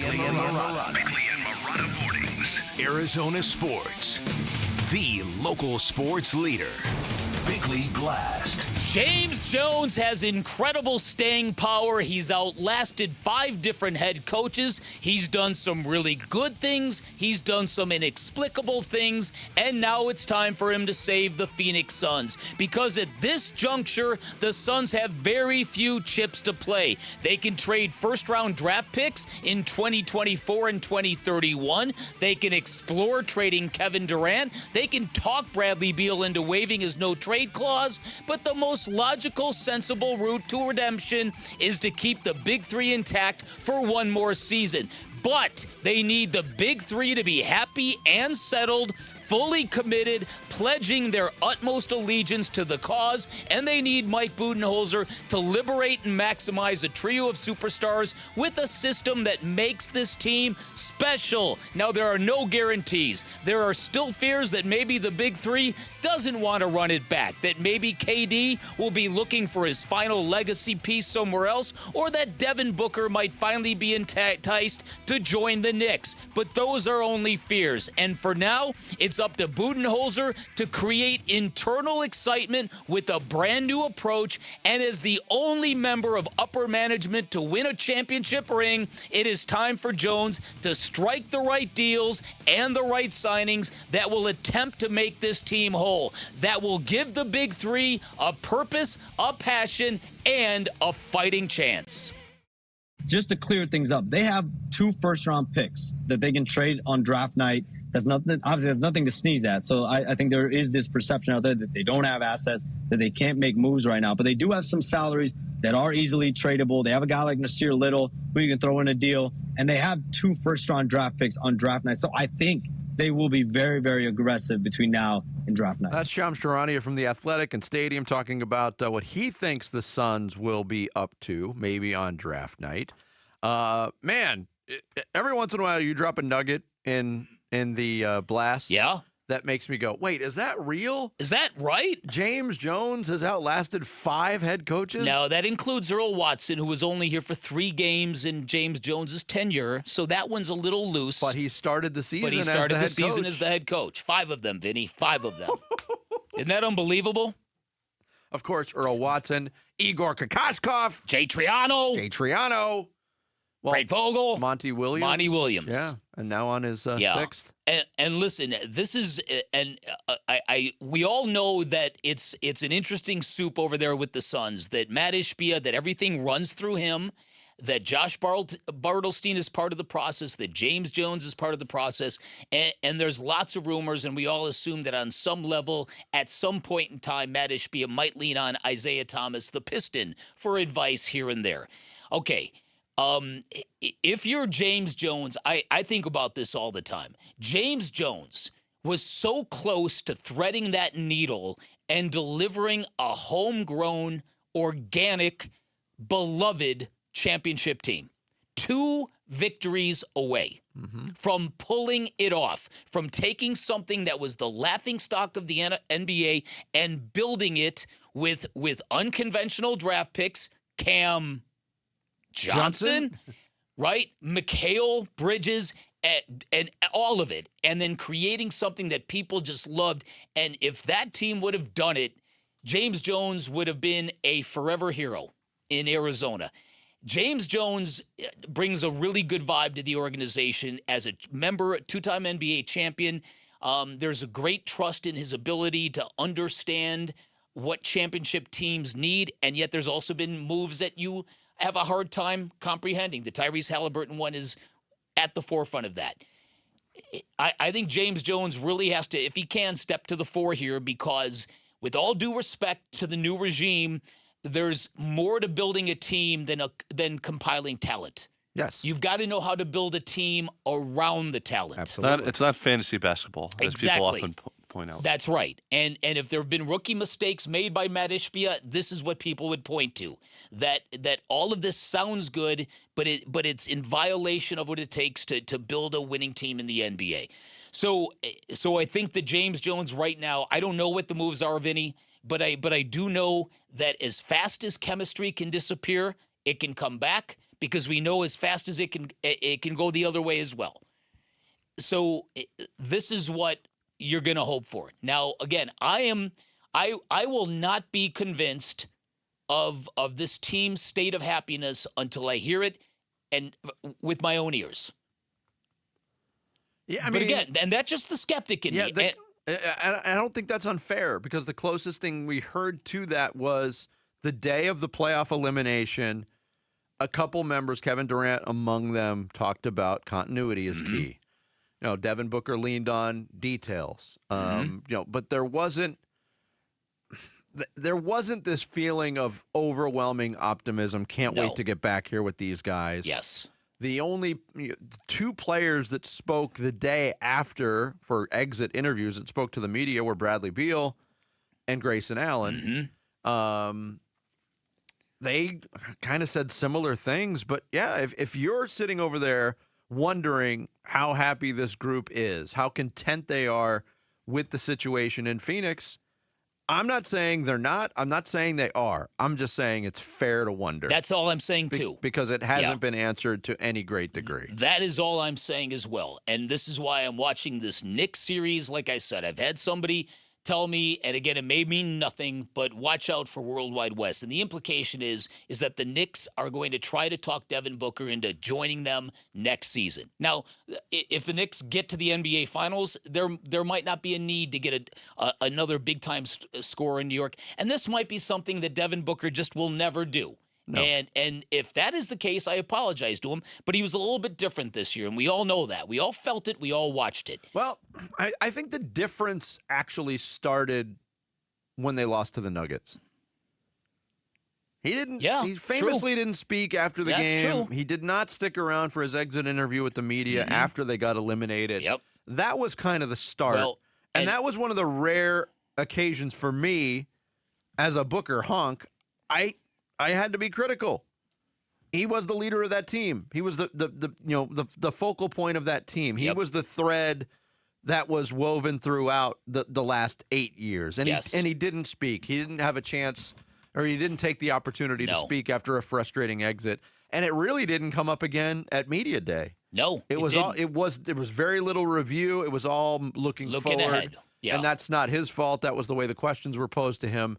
Bickley and Marotta Mornings. Arizona Sports, the local sports leader. Bickley Blast. James Jones has incredible staying power. He's outlasted 5 different head coaches. He's done some really good things. He's done some inexplicable things. And now it's time for him to save the Phoenix Suns. Because at this juncture, the Suns have very few chips to play. They can trade first-round draft picks in 2024 and 2031. They can explore trading Kevin Durant. They can talk Bradley Beal into waiving his no-trade clause, but the most logical, sensible route to redemption is to keep the Big Three intact for one more season. But they need the Big Three to be happy and settled, fully committed, pledging their utmost allegiance to the cause, and they need Mike Budenholzer to liberate and maximize a trio of superstars with a system that makes this team special. Now, there are no guarantees. There are still fears that maybe the Big Three doesn't want to run it back, that maybe KD will be looking for his final legacy piece somewhere else, or that Devin Booker might finally be enticed to join the Knicks. But those are only fears, and for now, it's up to Budenholzer to create internal excitement with a brand new approach, and as the only member of upper management to win a championship ring, it is time for Jones to strike the right deals and the right signings that will attempt to make this team whole, that will give the Big Three a purpose, a passion, and a fighting chance. Just to clear things up, they have 2 first-round picks that they can trade on draft night. That's nothing. Obviously, there's nothing to sneeze at. So I think there is this perception out there that they don't have assets, that they can't make moves right now. But they do have some salaries that are easily tradable. They have a guy like Nasir Little who you can throw in a deal, and they have 2 first-round draft picks on draft night. So I think they will be very, very aggressive between now and draft night. That's Shams Charania from The Athletic and Stadium talking about what he thinks the Suns will be up to, maybe on draft night. Man, every once in a while you drop a nugget in the blast. Yeah. That makes me go, wait, is that real? Is that right? James Jones has outlasted 5 head coaches? No, that includes Earl Watson, who was only here for 3 games in James Jones's tenure, so that one's a little loose. But he started the season as the head coach. 5 of them, Vinny. 5 of them. Isn't that unbelievable? Of course, Earl Watson, Igor Kokoskov, Jay Triano. Well, Frank Vogel. Monty Williams. Yeah, and now on his 6th. And listen, this is we all know that it's an interesting soup over there with the Suns, that Matt Ishbia, that everything runs through him, that Josh Bartelstein is part of the process, that James Jones is part of the process, and there's lots of rumors, and we all assume that on some level, at some point in time, Matt Ishbia might lean on Isaiah Thomas, the Piston, for advice here and there. Okay. If you're James Jones, I think about this all the time. James Jones was so close to threading that needle and delivering a homegrown, organic, beloved championship team. 2 victories away from pulling it off, from taking something that was the laughingstock of the NBA and building it with unconventional draft picks, Cam Johnson, right? Mikal Bridges, and all of it, and then creating something that people just loved. And if that team would have done it, James Jones would have been a forever hero in Arizona. James Jones brings a really good vibe to the organization as a member, 2-time NBA champion. There's a great trust in his ability to understand what championship teams need, and yet there's also been moves that you have a hard time comprehending. The Tyrese Halliburton one is at the forefront of that. I think James Jones really has to, if he can, step to the fore here, because with all due respect to the new regime, there's more to building a team than compiling talent. Yes. You've got to know how to build a team around the talent. Absolutely. It's not fantasy basketball, as people often point out. That's right. And if there have been rookie mistakes made by Matt Ishbia, this is what people would point to. That all of this sounds good, but it's in violation of what it takes to build a winning team in the NBA. So I think that James Jones right now, I don't know what the moves are, Vinny, but I do know that as fast as chemistry can disappear, it can come back. because we know as fast as it can go the other way as well. So this is what you're going to hope for. Now, again, I will not be convinced of this team's state of happiness until I hear it and with my own ears. Yeah, but again, and that's just the skeptic in me. I don't think that's unfair, because the closest thing we heard to that was the day of the playoff elimination. A couple members, Kevin Durant among them, talked about continuity is key. Devin Booker leaned on details. But there wasn't this feeling of overwhelming optimism. Can't wait to get back here with these guys. Yes. The only two players that spoke the day after for exit interviews that spoke to the media were Bradley Beal and Grayson Allen. They kind of said similar things. But, yeah, if you're sitting over there wondering how happy this group is, how content they are with the situation in Phoenix, I'm not saying they're not. I'm not saying they are. I'm just saying it's fair to wonder. That's all I'm saying, too. Because it hasn't been answered to any great degree. That is all I'm saying as well. And this is why I'm watching this Knicks series. Like I said, I've had somebody tell me, and again, it may mean nothing, but watch out for Worldwide West. And the implication is that the Knicks are going to try to talk Devin Booker into joining them next season. Now, if the Knicks get to the NBA Finals, there might not be a need to get another big-time scorer in New York. And this might be something that Devin Booker just will never do. No. And if that is the case, I apologize to him. But he was a little bit different this year, and we all know that. We all felt it. We all watched it. Well, I think the difference actually started when they lost to the Nuggets. He didn't. Yeah, he famously didn't speak after the game. True. He did not stick around for his exit interview with the media after they got eliminated. Yep. That was kind of the start. Well, and that was one of the rare occasions for me as a Booker honk. I had to be critical. He was the leader of that team. He was the focal point of that team. He was the thread that was woven throughout the last 8 years. And he didn't speak. He didn't have a chance, or he didn't take the opportunity to speak after a frustrating exit. And it really didn't come up again at media day. No, it was very little review. It was all looking forward. Ahead. Yeah. And that's not his fault. That was the way the questions were posed to him.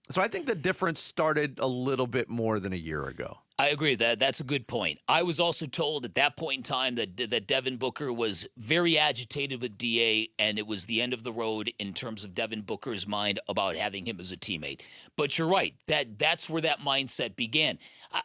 So I think the difference started a little bit more than a year ago. I agree with that. That's a good point. I was also told at that point in time that Devin Booker was very agitated with DA, and it was the end of the road in terms of Devin Booker's mind about having him as a teammate. But you're right. That's where that mindset began.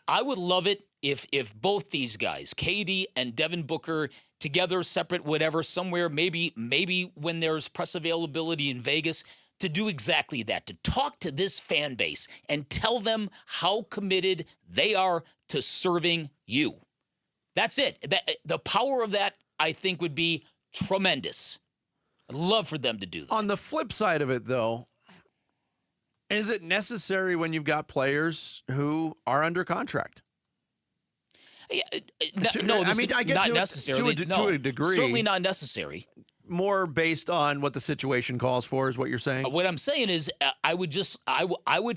I would love it if both these guys, KD and Devin Booker, together, separate, whatever, somewhere, maybe when there's press availability in Vegas, to do exactly that, to talk to this fan base and tell them how committed they are to serving you. That's it. The power of that, I think, would be tremendous. I'd love for them to do that. On the flip side of it, though, is it necessary when you've got players who are under contract? No, I get not necessarily. To a degree. Certainly not necessary. More based on what the situation calls for is what you're saying? What I'm saying is I would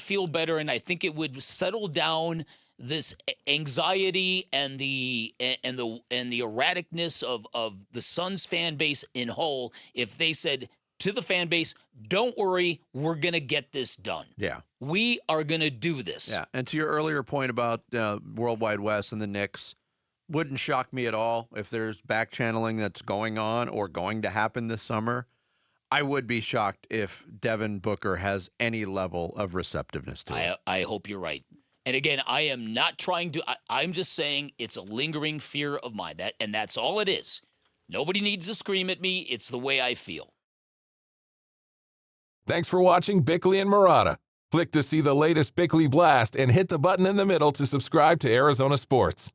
feel better, and I think it would settle down this anxiety and the erraticness of the Suns fan base in whole if they said to the fan base, don't worry, we're going to get this done. Yeah. We are going to do this. Yeah, and to your earlier point about Worldwide West and the Knicks, wouldn't shock me at all if there's back channeling that's going on or going to happen this summer. I would be shocked if Devin Booker has any level of receptiveness to it. I hope you're right. And again, I am not trying to. I'm just saying it's a lingering fear of mine. And that's all it is. Nobody needs to scream at me. It's the way I feel. Thanks for watching Bickley and Marotta. Click to see the latest Bickley Blast and hit the button in the middle to subscribe to Arizona Sports.